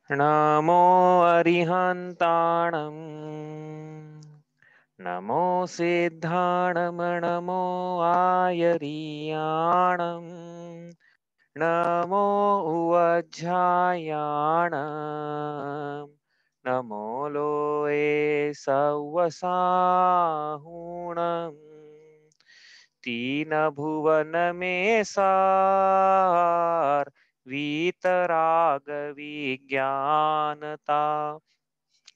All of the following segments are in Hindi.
नमो अरिहन्ताणं नमो सिद्धाणं नमो आयरीयाणं नमो उवज्झायाणं नमो लोये सव्वसाहुणं तीन भुवन में सार वीतराग विज्ञानता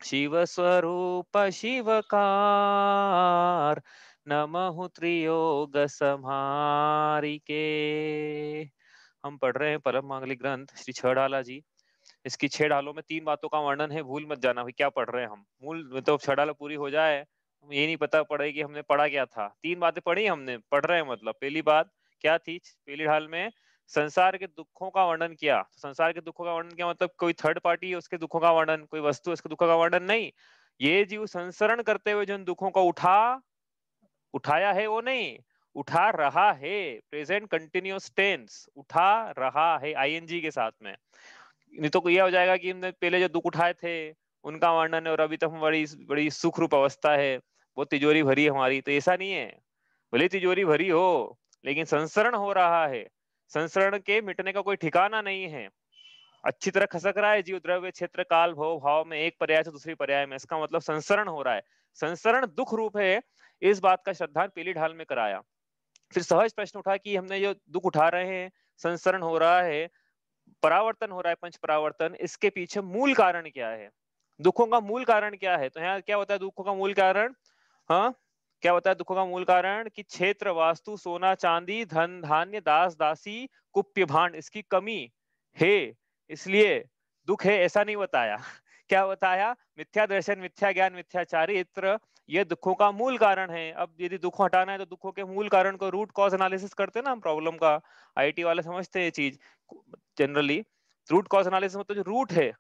शिव स्वरूप शिवकार नमः त्रियोग संहारिके। हम पढ़ रहे हैं परम मांगलिक ग्रंथ श्री छह ढाला जी। इसकी छह ढालों में तीन बातों का वर्णन है, भूल मत जाना भाई क्या पढ़ रहे हैं हम। मूल में तो छह ढाल पूरी हो जाए ये नहीं पता पड़े कि हमने पढ़ा क्या था। तीन बातें पढ़ी हमने, पढ़ रहे हैं मतलब। पहली बात क्या थी पहली ढाल में? संसार के दुखों का वर्णन किया। संसार के दुखों का वर्णन क्या मतलब? कोई थर्ड पार्टी है उसके दुखों का वर्णन, कोई वस्तु उसके दुखों का वर्णन नहीं। ये जीव संसरण करते हुए जिन दुखों को उठाया है वो नहीं, उठा रहा है। प्रेजेंट कंटिन्यूअस टेंस, उठा रहा है आईएनजी के साथ में। नहीं तो यह हो जाएगा कि हमने पहले जो दुख उठाए थे उनका वर्णन है और अभी तक हम बड़ी बड़ी सुख रूप अवस्था है, बहुत तिजोरी भरी है हमारी। तो ऐसा नहीं है, भले तिजोरी भरी हो लेकिन संसरण हो रहा है। संसरण के मिटने का कोई ठिकाना नहीं है। अच्छी तरह खसक रहा है जीव द्रव्य क्षेत्र काल भव भाव में, एक पर्याय से दूसरी पर्याय में। इसका मतलब संसरण हो रहा है। संसरण दुख रूप है। इस बात का श्रद्धान पीली ढाल में कराया। फिर सहज प्रश्न उठा कि हमने जो दुख उठा रहे हैं, संसरण हो रहा है, परावर्तन हो रहा है, पंच परावर्तन, इसके पीछे मूल कारण क्या है? दुखों का मूल कारण क्या है? तो यहाँ क्या होता है दुखों का मूल कारण? हाँ, क्या होता है दुखों का मूल कारण? कि क्षेत्र वास्तु सोना चांदी धन धान्य दास दासी कुप्य भांड इसकी कमी है, इसलिए दुख है, ऐसा नहीं बताया। क्या बताया? मिथ्या दर्शन मिथ्या ज्ञान मिथ्या चारित्र ये दुखों का मूल कारण है। अब यदि दुख हटाना है तो दुखों के मूल कारण को रूट कॉज एनालिसिस करते हैं ना हम प्रॉब्लम का। आईटी वाले समझते हैं ये चीज जनरली। रूट कॉज एनालिसिस मतलब जो रूट है,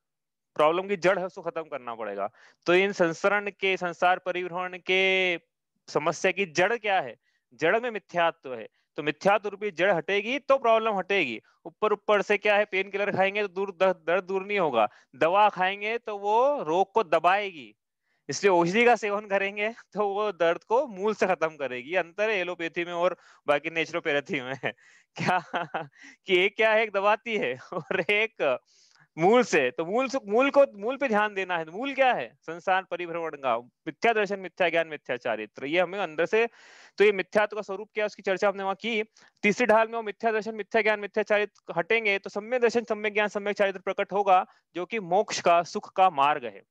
प्रॉब्लम की जड़ है, उसको खत्म करना पड़ेगा। तो इन संसरण के, संसार परिभ्रमण के समस्या की जड़ क्या है? जड़ में मिथ्यात्व है। तो मिथ्यात्व रूपी जड़ हटेगी तो प्रॉब्लम हटेगी। ऊपर ऊपर से क्या है, पेन किलर खाएंगे तो दूर दर्द दूर नहीं होगा, दवा खाएंगे तो वो रोग को दबाएगी। इसलिए औषधि का सेवन करेंगे तो वो दर्द को मूल से खत्म करेगी। अंतर है एलोपैथी में और बाकी नेचुरोपैथी में। क्या कि एक क्या है, एक दबाती है और एक मूल से। तो मूल पे ध्यान देना है। मूल क्या है? संसार परिभ्रमण का मिथ्या दर्शन मिथ्या ज्ञान मिथ्या चारित्र, ये हमें अंदर से। तो ये मिथ्यात्व का स्वरूप क्या है उसकी चर्चा हमने वहां की। तीसरी ढाल में वो मिथ्या दर्शन मिथ्या ज्ञान मिथ्या चारित्र हटेंगे तो सम्यक दर्शन सम्यक ज्ञान सम्यक चारित्र प्रकट होगा, जो कि मोक्ष का सुख का मार्ग है।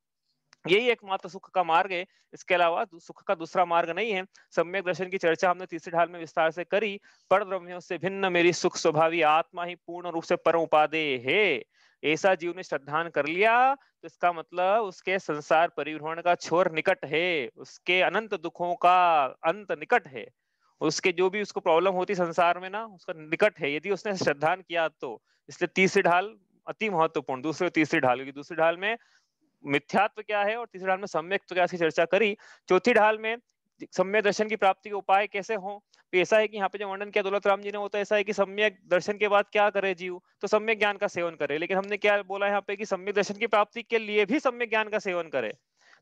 यही एकमात्र सुख का मार्ग है, इसके अलावा सुख का दूसरा मार्ग नहीं है। सम्यक दर्शन की चर्चा हमने तीसरी ढाल में विस्तार से करी। पर द्रव्यों से भिन्न मेरी सुख स्वभावी आत्मा ही पूर्ण रूप से परम उपादेय है। ऐसा जीव ने श्रद्धान कर लिया तो इसका मतलब उसके संसार परिभ्रमण का छोर निकट है, उसके अनंत दुखों का अंत निकट है। उसके जो भी उसको प्रॉब्लम होती संसार में ना, उसका निकट है यदि उसने श्रद्धान किया तो। इसलिए तीसरी ढाल अति महत्वपूर्ण, दूसरी और तीसरी ढाल, क्योंकि दूसरी ढाल में मिथ्यात्व क्या है और तीसरी ढाल में सम्यक क्या, इसकी चर्चा करी। चौथी ढाल में सम्यक दर्शन की प्राप्ति के उपाय कैसे हो। तो ऐसा है कि यहाँ पे जो वर्णन किया दौलत राम जी ने, वो तो ऐसा है कि सम्यक दर्शन के बाद क्या करे जीव, तो सम्यक ज्ञान का सेवन करे। लेकिन हमने क्या बोला यहाँ पे कि सम्यक दर्शन की प्राप्ति के लिए भी सम्यक ज्ञान का सेवन करे।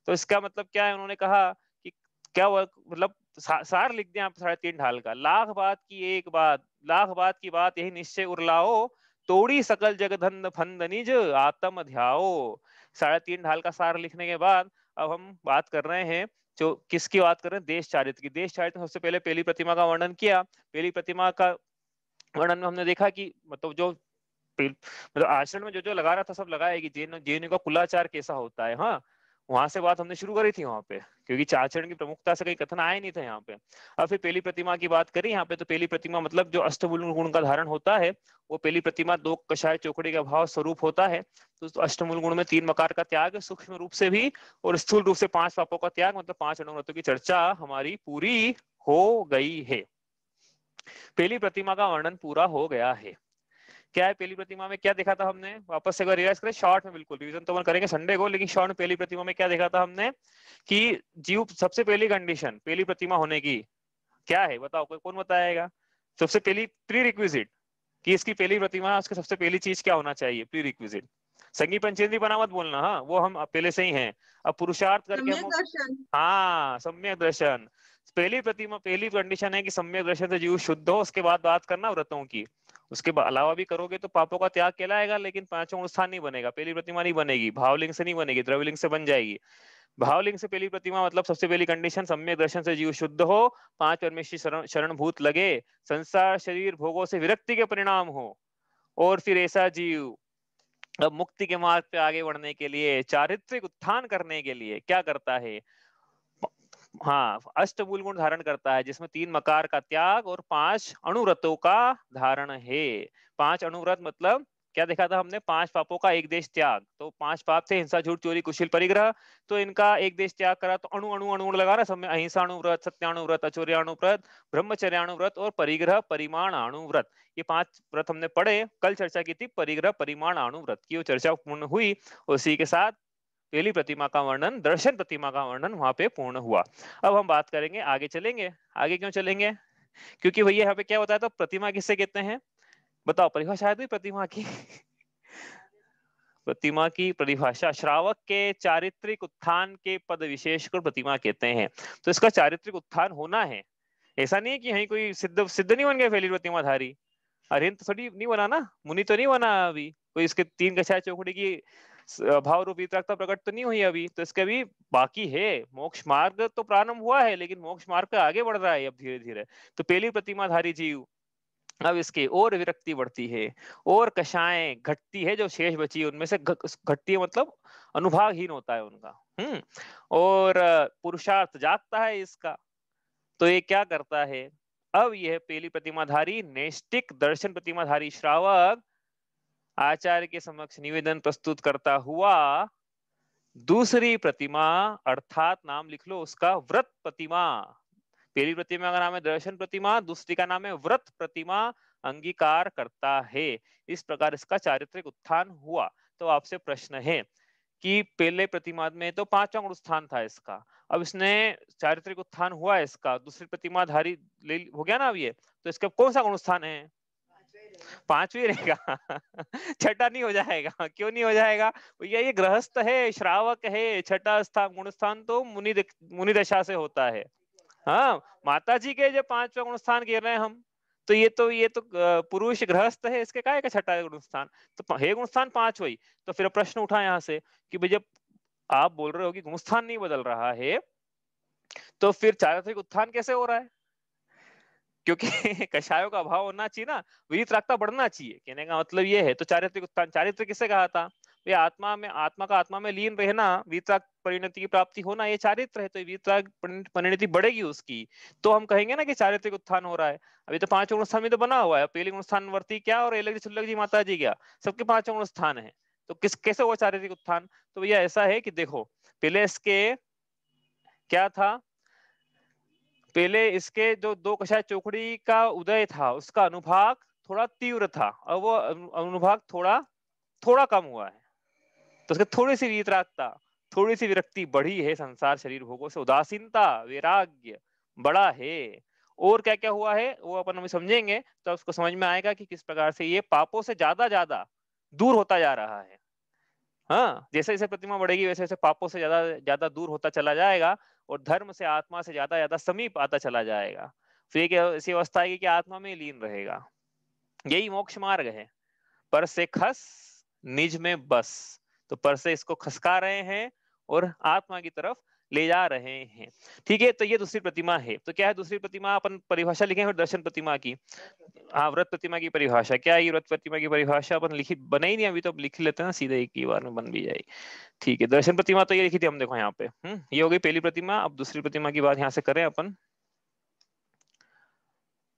तो इसका मतलब क्या है? उन्होंने कहा कि क्या मतलब सार लिख दिया आप 3.5 ढाल का। लाख बात की एक बात, लाख बात की बात यही निश्चय उरलाओ, तोड़ी सकल जगधन फंद निज आत्म ध्याओ। 3.5 ढाल का सार लिखने के बाद अब हम बात कर रहे हैं, जो किसकी बात कर रहे हैं? देश चारित्र की। देश चारित्र में सबसे पहले पहली प्रतिमा का वर्णन किया। पहली प्रतिमा का वर्णन में हमने देखा कि मतलब जो मतलब आचरण में जो जो लगा रहा था सब लगाया कि जेएनयू का कुलाचार कैसा होता है। हाँ, वहां से बात हमने शुरू करी थी वहां पे, क्योंकि आचरण की प्रमुखता से कहीं कथन आया नहीं था यहाँ पे। अब फिर पहली प्रतिमा की बात करी यहाँ पे। तो पहली प्रतिमा मतलब जो अष्टमूल गुण का धारण होता है, वो पहली प्रतिमा दो कषाय चौकड़ी का भाव स्वरूप होता है। तो अष्टमूल गुण में 3 मकार का त्याग सूक्ष्म रूप से भी, और स्थूल रूप से 5 पापों का त्याग, मतलब 5 अनुव्रतों की चर्चा हमारी पूरी हो गई है। पहली प्रतिमा का वर्णन पूरा हो गया है। क्या है पहली प्रतिमा में? क्या देखा था हमने? वापस से अगर रिवाइज करें शॉर्ट में, बिल्कुल रिवीजन तो करेंगे संडे को, लेकिन शॉर्ट में पहली प्रतिमा में क्या देखा था हमने? कि जीव सबसे पहली कंडीशन पहली प्रतिमा होने की क्या है? बताओ, कोई कौन बताएगा? सबसे पहली प्री रिक्विजिट कि इसकी पहली प्रतिमा, उसकी सबसे पहली चीज क्या होना चाहिए? प्री रिक्विजिट संगी पंचेंद्री बना मत बोलना, हाँ वो हम पहले से ही हैं। अब पुरुषार्थ करके सम्यक हम, दर्शन। हाँ सम्यक दर्शन। पहली प्रतिमा, पहली कंडीशन है कि सम्यक दर्शन से जीव शुद्ध हो, उसके बाद बात करना व्रतों की। उसके अलावा भी करोगे तो पापों का त्याग कहलाएगा, लेकिन पांचों अनुष्ठान नहीं बनेगा, पहली प्रतिमा नहीं बनेगी, भावलिंग से नहीं बनेगी, द्रव्यलिंग से बन जाएगी। भावलिंग से पहली प्रतिमा मतलब सबसे पहली कंडीशन सम्यक दर्शन से जीव शुद्ध हो, पांच परमेश्वरी शरणभूत लगे, संसार शरीर भोगों से विरक्ति के परिणाम हो, और फिर ऐसा जीव अब मुक्ति के मार्ग पे आगे बढ़ने के लिए, चारित्रिक उत्थान करने के लिए क्या करता है, हाँ अष्टमूल गुण धारण करता है, जिसमें 3 मकार का त्याग और 5 अणुव्रतों का धारण है। 5 अणुव्रत मतलब क्या देखा था हमने, 5 पापों का एक देश त्याग। तो 5 पाप थे, हिंसा झूठ चोरी कुशील परिग्रह, तो इनका एक देश त्याग करा तो अणु अणु अणु लगा ना सब में, अहिंसा अणुव्रत, सत्याणुव्रत, अचौर्याणुव्रत, ब्रह्मचर्याणुव्रत और परिग्रह परिमाणाणुव्रत। ये 5 व्रत हमने पढ़े, कल चर्चा की थी परिग्रह परिमाणाणुव्रत की, वो चर्चा पूर्ण हुई। उसी के साथ पहली प्रतिमा का वर्णन, दर्शन प्रतिमा का वर्णन वहां पे पूर्ण हुआ। अब हम बात करेंगे, आगे चलेंगे। आगे क्यों चलेंगे, क्योंकि भैया यहाँ पे क्या बताया, तो प्रतिमा किससे कहते हैं, बताओ परिभाषा है तो प्रतिमा की। प्रतिमा की परिभाषा, श्रावक के चारित्रिक उत्थान के पद विशेष को प्रतिमा कहते हैं। तो इसका चारित्रिक उत्थान होना है, ऐसा नहीं है कि यही कोई सिद्ध सिद्ध नहीं बन गया पहली प्रतिमाधारी, अरिहंत थोड़ी नहीं बना ना, मुनि तो नहीं बना अभी कोई, इसके 3 कछाय चौखड़ी की भाव रूप वितरकता प्रकट तो नहीं हुई अभी, तो इसके भी बाकी है। मोक्ष मार्ग तो प्रारंभ हुआ है, लेकिन मोक्ष मार्ग पे आगे बढ़ रहा है अब धीरे धीरे। तो पहली प्रतिमाधारी जीव, अब इसके और विरक्ति बढ़ती है, और कषाएं घटती है, जो शेष बची है उनमें से घटती है मतलब अनुभागहीन होता है उनका। और पुरुषार्थ जागता है इसका। तो ये क्या करता है, अब यह पहली प्रतिमाधारी नैष्टिक दर्शन प्रतिमाधारी श्रावक आचार्य के समक्ष निवेदन प्रस्तुत करता हुआ दूसरी प्रतिमा, अर्थात नाम लिख लो उसका, व्रत प्रतिमा। पहली प्रतिमा का नाम है दर्शन प्रतिमा, दूसरी का नाम है व्रत प्रतिमा, अंगीकार करता है। इस प्रकार इसका चारित्रिक उत्थान हुआ। तो आपसे प्रश्न है कि पहले प्रतिमा में तो 5वां गुण स्थान था इसका, अब इसने चारित्रिक उत्थान हुआ है इसका, दूसरी प्रतिमाधारी हो गया ना अब ये, तो इसका कौन सा गुण स्थान है, 5वीं रहेगा। छठा नहीं हो जाएगा, क्यों नहीं हो जाएगा भैया, ये गृहस्थ है, श्रावक है, छठा स्थान गुण स्थान तो मुनि दशा से होता है। हाँ माता जी के जो 5वां गुण स्थान कह रहे हैं हम, तो ये तो पुरुष गृहस्थ है, इसके काय का छठा गुण स्थान, तो हे गुण स्थान 5 हुई। तो फिर प्रश्न उठा यहाँ से कि भाई जब आप बोल रहे हो कि गुण स्थान नहीं बदल रहा है, तो फिर चारित्रिक उत्थान कैसे हो रहा है, क्योंकि कषायों का अभाव होना चाहिए ना, वीतरागता बढ़ना चाहिए, कहने का मतलब ये है। तो चारित्रिक उत्थान, चारित्र किसे कहा था, ये आत्मा में, आत्मा का आत्मा में लीन रहना, वीतराग परिणति की प्राप्ति होना, ये चारित्र है, तो वीतराग परिणति बढ़ेगी उसकी, तो हम कहेंगे ना कि चारित्रिक उत्थान हो रहा है। अभी तो 5 गुण स्थान में तो बना हुआ है, पहले गुण स्थान वर्ती क्या और एलग सुल्लग जी माता जी क्या, सबके 5 गुण स्थान है, तो कैसे हुआ चारित्रिक उत्थान। तो भैया ऐसा है कि देखो, पहले इसके क्या था, पहले इसके जो 2 कषाय चौकड़ी का उदय था, उसका अनुभाग थोड़ा तीव्र था, और वो अनुभाग थोड़ा थोड़ा कम हुआ है, तो उसके थोड़ी सी वीतरागता, थोड़ी सी विरक्ति बढ़ी है, संसार शरीर भोगों से उदासीनता, वैराग्य बड़ा है। और क्या क्या हुआ है वो अपन अभी समझेंगे, तो उसको समझ में आएगा कि किस प्रकार से ये पापों से ज्यादा ज्यादा दूर होता जा रहा है। हाँ जैसे जैसे प्रतिमा बढ़ेगी वैसे वैसे पापों से ज्यादा ज्यादा दूर होता चला जाएगा, और धर्म से आत्मा से ज्यादा ज्यादा समीप आता चला जाएगा। फिर एक ऐसी अवस्था आएगी कि आत्मा में लीन रहेगा। यही मोक्ष मार्ग है, पर से खस निज में बस। तो पर से इसको खसका रहे हैं और आत्मा की तरफ ले जा रहे हैं। ठीक है, तो ये दूसरी प्रतिमा है। तो क्या है दूसरी प्रतिमा, अपन परिभाषा लिखें फिर दर्शन प्रतिमा की। हाँ व्रत प्रतिमा की परिभाषा क्या है, ये व्रत प्रतिमा की परिभाषा अपन लिखी बना ही नहीं अभी, तो अब लिख लेते हैं ना, सीधे एक ही बार में बन भी जाएगी। ठीक है, दर्शन प्रतिमा तो ये लिखी थी हम, देखो यहाँ पे, ये हो गई पहली प्रतिमा। अब दूसरी प्रतिमा की बात यहाँ से करें अपन।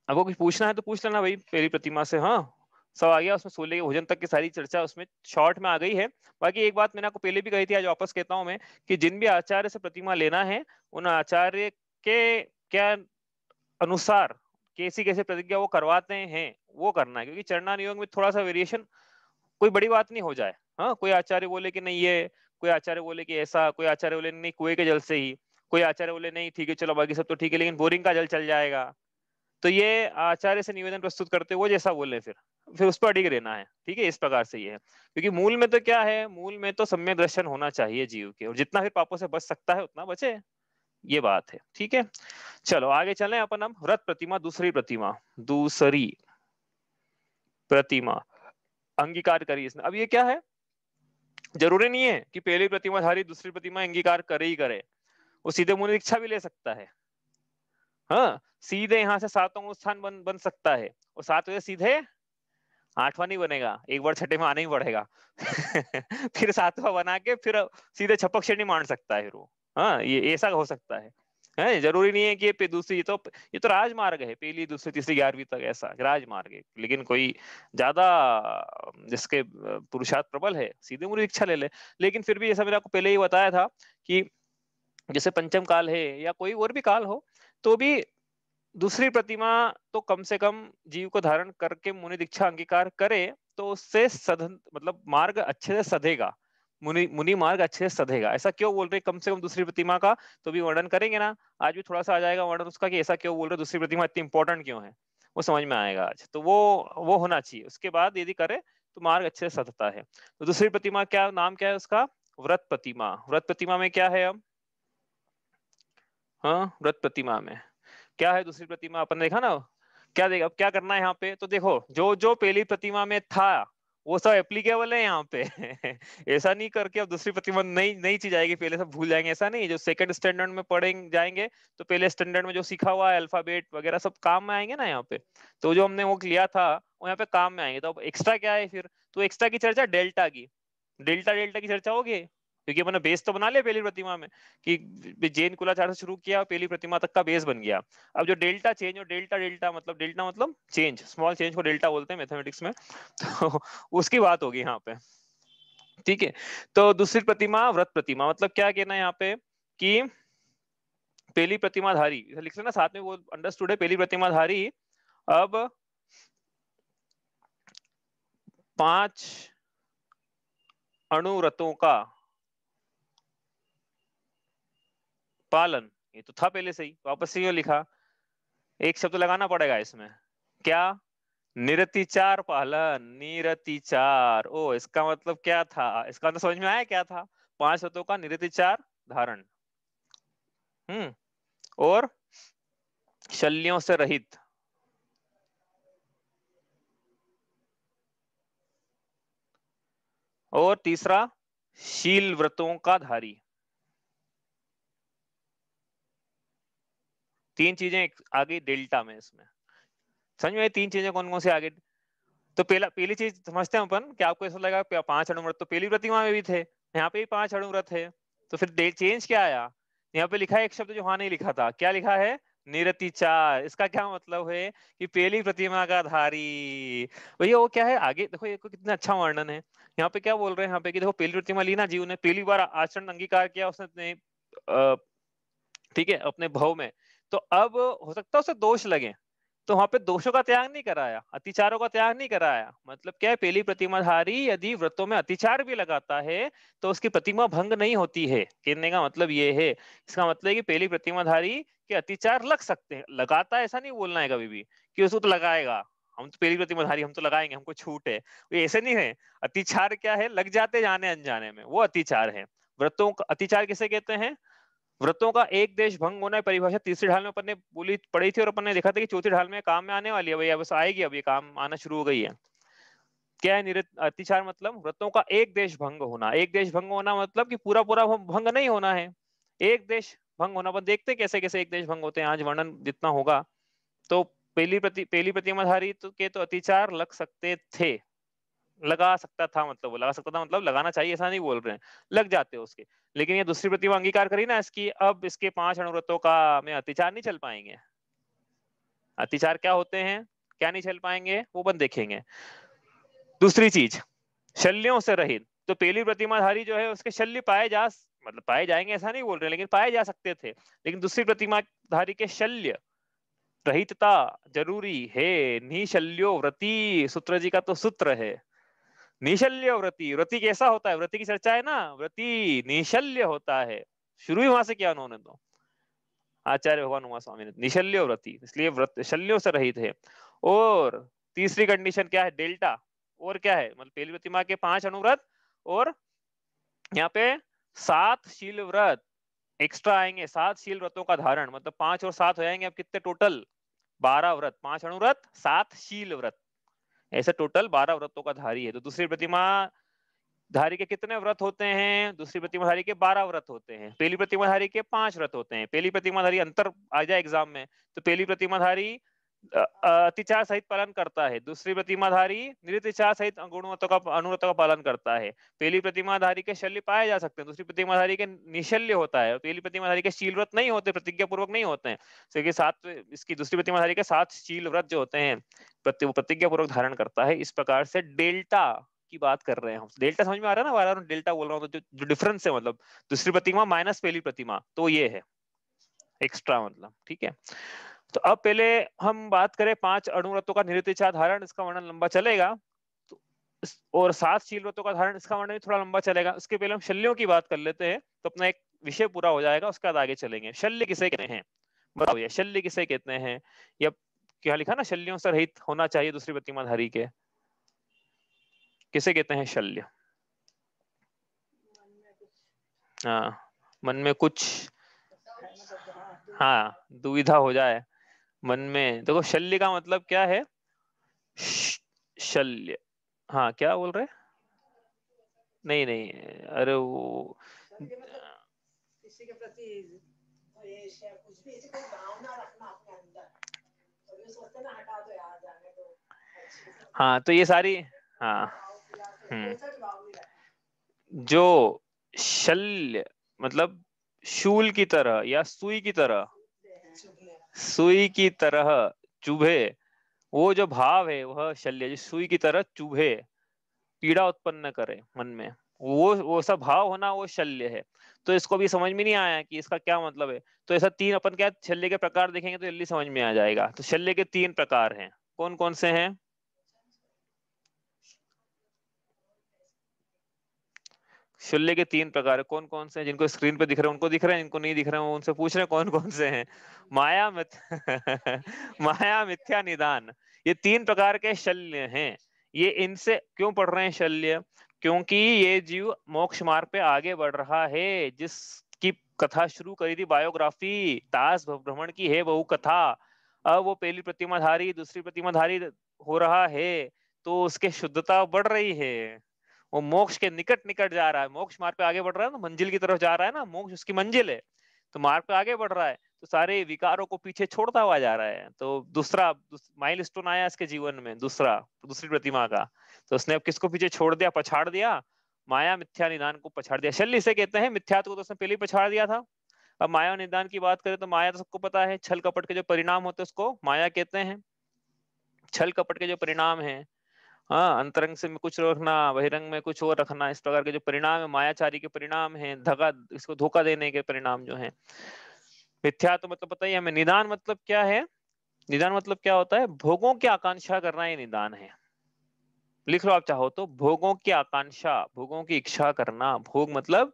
आपको कुछ पूछना है तो पूछ लेना भाई पहली प्रतिमा से। हाँ सब आ गया उसमें, सोले के भोजन तक की सारी चर्चा उसमें शॉर्ट में आ गई है। बाकी एक बात मैंने आपको पहले भी कही थी, आज वापस कहता हूं मैं, कि जिन भी आचार्य से प्रतिमा लेना है, उन आचार्य के क्या अनुसार कैसी कैसे प्रतिज्ञा वो करवाते हैं वो करना है, क्योंकि चरणान योग में थोड़ा सा वेरिएशन कोई बड़ी बात नहीं हो जाए। हाँ कोई आचार्य बोले कि नहीं ये, कोई आचार्य बोले कि ऐसा, कोई आचार्य बोले नहीं कुएं के जल से ही, कोई आचार्य बोले नहीं ठीक है चलो बाकी सब तो ठीक है लेकिन बोरिंग का जल चल जाएगा। तो ये आचार्य से निवेदन प्रस्तुत करते वो जैसा बोले फिर फिर उस पर अडिग रहना है। ठीक है, इस प्रकार से ये है, क्योंकि मूल में तो क्या है, मूल में तो सम्यक दर्शन होना चाहिए जीव के, और जितना फिर पापों से बच सकता है उतना बचे, ये बात है। ठीक है, चलो आगे चलें अपन। हम व्रत प्रतिमा, दूसरी प्रतिमा, दूसरी प्रतिमा अंगीकार करी इसने। अब ये क्या है, जरूरी नहीं है कि पहली प्रतिमाधारी दूसरी प्रतिमा अंगीकार करे ही करे, वो सीधे मुनि दीक्षा भी ले सकता है। हाँ, सीधे यहाँ से सातवां स्थान बन सकता है, और 7 से सीधे 8वां नहीं बनेगा, एक बार छठे में आना ही पड़ेगा। फिर 7वां बना के फिर सीधे छपक श्रेणी मान सकता है वो। हाँ, ये ऐसा हो सकता है, जरूरी नहीं है कि ये दूसरी, ये तो राजमार्ग है, पहली दूसरी तीसरी 11वीं तक ऐसा राजमार्ग है। लेकिन कोई ज्यादा जिसके पुरुषार्थ प्रबल है, सीधे मुनि दीक्षा ले ले। लेकिन फिर भी जैसा मैंने आपको पहले ही बताया था कि जैसे पंचम काल है या कोई और भी काल हो, तो भी दूसरी प्रतिमा तो कम से कम जीव को धारण करके मुनि दीक्षा अंगीकार करे, तो उससे सधन मतलब मार्ग अच्छे से सधेगा, मुनि मुनि मार्ग अच्छे से सधेगा। ऐसा क्यों बोल रहे कम से कम दूसरी प्रतिमा का, तो भी वर्णन करेंगे ना, आज भी थोड़ा सा आ जाएगा वर्णन उसका कि ऐसा क्यों बोल रहे, दूसरी प्रतिमा इतनी इंपॉर्टेंट क्यों है, वो समझ में आएगा आज। तो वो होना चाहिए, उसके बाद यदि करे तो मार्ग अच्छे से सधता है। तो दूसरी प्रतिमा क्या नाम, क्या है उसका, व्रत प्रतिमा। व्रत प्रतिमा में क्या है अब, हाँ व्रत प्रतिमा में क्या है, दूसरी प्रतिमा अपन देखा ना, क्या देख अब क्या करना है यहाँ पे, तो देखो जो जो पहली प्रतिमा में था वो सब एप्लीकेबल है यहाँ पे। ऐसा नहीं करके अब दूसरी प्रतिमा नई नई चीज आएगी पहले सब भूल जाएंगे, ऐसा नहीं। जो सेकंड स्टैंडर्ड में पढ़ेंगे जाएंगे तो पहले स्टैंडर्ड में जो सीखा हुआ है अल्फाबेट वगैरह सब काम में आएंगे ना यहाँ पे। तो जो हमने वो लिया था वो यहाँ पे काम में आएंगे। तो अब एक्स्ट्रा क्या है फिर, तो एक्स्ट्रा की चर्चा डेल्टा की, डेल्टा डेल्टा की चर्चा होगी, क्योंकि अपने बेस तो बना लिया पहली प्रतिमा में कि जैन कुलाचार से शुरू किया, पहली प्रतिमा तक का बेस बन गया। अब जो डेल्टा चेंज, और डेल्टा मतलब चेंज, स्मॉल चेंज को डेल्टा बोलते हैं मैथमेटिक्स में, तो उसकी बात होगी यहाँ पे। ठीक है, तो दूसरी प्रतिमा व्रत प्रतिमा, मतलब क्या कहना है यहाँ पे कि पहली प्रतिमाधारी, लिख लेना साथ में, वो अंडरस्टूड है, पहली प्रतिमाधारी अब 5 अणुव्रतों का पालन, ये तो था पहले से ही, वापस से क्यों लिखा, एक शब्द लगाना पड़ेगा इसमें, क्या, निरतिचार पालन, निरतिचार। ओ इसका मतलब क्या था, इसका मतलब समझ में आया क्या था, 5 व्रतों का निरतिचार धारण, हम्म, और शल्यों से रहित, और तीसरा शील व्रतों का धारी। 3 चीजें आ गई डेल्टा में इसमें, समझ में आई 3 चीजें कौन कौन से आगे। तो पहली चीज समझते हैं अपन कि आपको ऐसा लगा 5 अणुव्रत तो पहली प्रतिमा में भी थे, यहाँ पे भी 5 अणुव्रत है, तो फिर चेंज क्या आया, यहाँ पे लिखा है एक शब्द जो वहां नहीं लिखा था, क्या लिखा है, निरतिचार। इसका क्या मतलब है कि पहली प्रतिमा का धारी, भैया वो क्या है आगे देखो, ये कितना अच्छा वर्णन है। यहाँ पे क्या बोल रहे हैं, यहाँ पे कि देखो पहली प्रतिमा ली ना जीव ने, पहली बार आचरण अंगीकार किया उसने, ठीक है, अपने भाव में, तो अब हो सकता है उसे दोष लगे, तो वहां पे दोषों का त्याग नहीं कराया, अतिचारों का त्याग नहीं कराया। मतलब क्या है, पहली प्रतिमाधारी यदि व्रतों में अतिचार भी लगाता है तो उसकी प्रतिमा भंग नहीं होती है, कहने का मतलब ये है। इसका मतलब है कि पहली प्रतिमाधारी के अतिचार लग सकते हैं, लगाता है ऐसा नहीं बोलना है कभी भी कि उसको तो लगाएगा, हम तो पहली प्रतिमाधारी हम तो लगाएंगे, हमको छूट है, ये ऐसे नहीं है। अतिचार क्या है, लग जाते जाने अनजाने में, वो अतिचार है। व्रतों का अतिचार किसे कहते हैं, व्रतों का एक देश भंग होना है, परिभाषा तीसरी ढाल में अपन ने बोली पढ़ी थी, और अपन ने देखा था कि चौथी ढाल में काम में आने वाली है भैया, बस आएगी, अब ये काम आना शुरू हो गई है। क्या है अतिचार, मतलब व्रतों का एक देश भंग होना। एक देश भंग होना मतलब कि पूरा पूरा भंग नहीं होना है, एक देश भंग होना। अपन देखते कैसे कैसे एक देश भंग होते हैं, आज वर्णन जितना होगा। तो पहली प्रतिमाधारी के तो अतिचार लग सकते थे, लगा सकता था, मतलब वो लगा सकता था मतलब लगाना चाहिए ऐसा नहीं बोल रहे हैं, लग जाते हो उसके। लेकिन ये दूसरी प्रतिमा अंगीकार करी ना इसकी, अब इसके 5 अणुव्रतों का में अतिचार नहीं चल पाएंगे। अतिचार क्या होते हैं, क्या नहीं चल पाएंगे, वो बन देखेंगे। दूसरी चीज, शल्यों से रहित। तो पहली प्रतिमाधारी जो है उसके शल्य पाए जा, मतलब पाए जाएंगे ऐसा नहीं बोल रहे, लेकिन पाए जा सकते थे। लेकिन दूसरी प्रतिमाधारी के शल्य रहितता जरूरी है। निशल्यो व्रती, सूत्र जी का तो सूत्र है, निशल्य व्रति। व्रति कैसा होता है, व्रति की चर्चा है ना, व्रति निशल्य होता है, शुरू ही वहां से किया उन्होंने तो, आचार्य भगवान उमा स्वामी ने, निशल्य व्रति, इसलिए व्रत शल्यों से रहित है। और तीसरी कंडीशन क्या है, डेल्टा। और क्या है, मतलब पहली प्रतिमा के 5 अनुव्रत और यहाँ पे 7 शील व्रत एक्स्ट्रा आएंगे। 7 शील व्रतों का धारण, मतलब 5 और 7 हो जाएंगे अब कितने टोटल, 12 व्रत। 5 अनुव्रत 7 शील व्रत, ऐसे टोटल 12 व्रतों का धारी है। तो दूसरी प्रतिमा धारी के कितने व्रत होते हैं, दूसरी प्रतिमाधारी के 12 व्रत होते हैं। पहली प्रतिमाधारी के 5 व्रत होते हैं। पहली प्रतिमाधारी अंतर आ जाए एग्जाम में, तो पहली प्रतिमाधारी अतिचार सहित पालन करता है, दूसरी प्रतिमाधारी निरतिचार सहित गुणवत्तों का अनुव्रतों का पालन करता है। पहली प्रतिमाधारी के शल्य पाए जा सकते हैं, दूसरी प्रतिमाधारी के निशल्य होता है। पहली प्रतिमाधारी के शील व्रत नहीं होते, प्रतिज्ञा पूर्वक नहीं होते हैं। क्योंकि सात इसकी दूसरी प्रतिमाधारी के 7 शील व्रत जो होते हैं प्रतिज्ञा पूर्वक धारण करता है। इस प्रकार से डेल्टा की बात कर रहे हैं हम। डेल्टा समझ में आ रहा है ना, बार बार डेल्टा बोल रहा हूँ तो जो डिफरेंस है, मतलब दूसरी प्रतिमा माइनस पहली प्रतिमा, तो ये है एक्स्ट्रा, मतलब ठीक है। तो अब पहले हम बात करें 5 अणुव्रतों का निरतिचार धारण, इसका वर्णन लंबा चलेगा। तो और 7 शील व्रतों का धारण, इसका वर्णन भी थोड़ा लंबा चलेगा। उसके पहले हम शल्यों की बात कर लेते हैं, तो अपना एक विषय पूरा हो जाएगा, उसके बाद आगे चलेंगे। शल्य किसे कहते हैं, बताओ ये शल्य किसे कहते हैं। या क्या लिखा ना, शल्यों से रहित होना चाहिए दूसरी प्रतिमाधारी के, किसे कहते हैं शल्य। हाँ, मन में कुछ, हाँ दुविधा हो जाए मन में। देखो शल्य का मतलब क्या है, शल्य, हाँ क्या बोल रहे, नहीं नहीं, अरे वो किसी के प्रति द्वेष या कुछ भी, ऐसी कोई भावना रखना अपने अंदर, और ये सोचते ना हटा दो यार जाने दो, हाँ तो ये सारी, हाँ जो शल्य मतलब शूल की तरह या सुई की तरह, सुई की तरह चुभे, वो जो भाव है वह शल्य, जो सुई की तरह चुभे, पीड़ा उत्पन्न करे मन में, वो सब भाव होना वो शल्य है। तो इसको भी समझ में नहीं आया कि इसका क्या मतलब है। तो ऐसा तीन अपन क्या शल्य के प्रकार देखेंगे तो जल्दी समझ में आ जाएगा। तो शल्य के 3 प्रकार हैं, कौन कौन से हैं। शल्य के 3 प्रकार कौन कौन से हैं, जिनको स्क्रीन पे दिख रहे हैं उनको दिख रहे हैं, जिनको नहीं दिख रहे हैं उनसे पूछ रहे हैं कौन कौन से हैं। माया माया मिथ्या निदान, ये 3 प्रकार के शल्य हैं। ये इनसे क्यों पढ़ रहे हैं शल्य, क्योंकि ये जीव मोक्ष मार्ग पे आगे बढ़ रहा है। जिसकी कथा शुरू करी थी बायोग्राफी ताश भ्रमण की है बहु कथा, अब वो पहली प्रतिमाधारी दूसरी प्रतिमाधारी हो रहा है, तो उसके शुद्धता बढ़ रही है। वो मोक्ष के निकट निकट जा रहा है, मोक्ष मार्ग पे आगे बढ़ रहा है ना, मंजिल की तरफ जा रहा है ना, मोक्ष उसकी मंजिल है, तो मार्ग पे आगे बढ़ रहा है, तो सारे विकारों को पीछे छोड़ता हुआ जा रहा है। तो दूसरा माइलस्टोन आया इसके जीवन में, दूसरी प्रतिमा का। तो उसने अब किसको पीछे छोड़ दिया, पछाड़ दिया, माया मिथ्या निदान को पछाड़ दिया। शल्य इसे कहते हैं, मिथ्यात्व को तो उसने पहले ही पछाड़ दिया था। अब माया निदान की बात करें तो माया तो सबको पता है, छल कपट के जो परिणाम होते हैं उसको माया कहते हैं। छल कपट के जो परिणाम है, हाँ अंतरंग से में कुछ रखना, बहिरंग में कुछ और रखना, इस प्रकार के जो परिणाम है मायाचारी के परिणाम है, धगा इसको धोखा देने के परिणाम जो है। मिथ्या तो मतलब पता ही हमें। निदान मतलब क्या है, निदान मतलब क्या होता है, भोगों की आकांक्षा करना, ये निदान है। लिख लो आप चाहो तो, भोगों की आकांक्षा, भोगों की इच्छा करना। भोग मतलब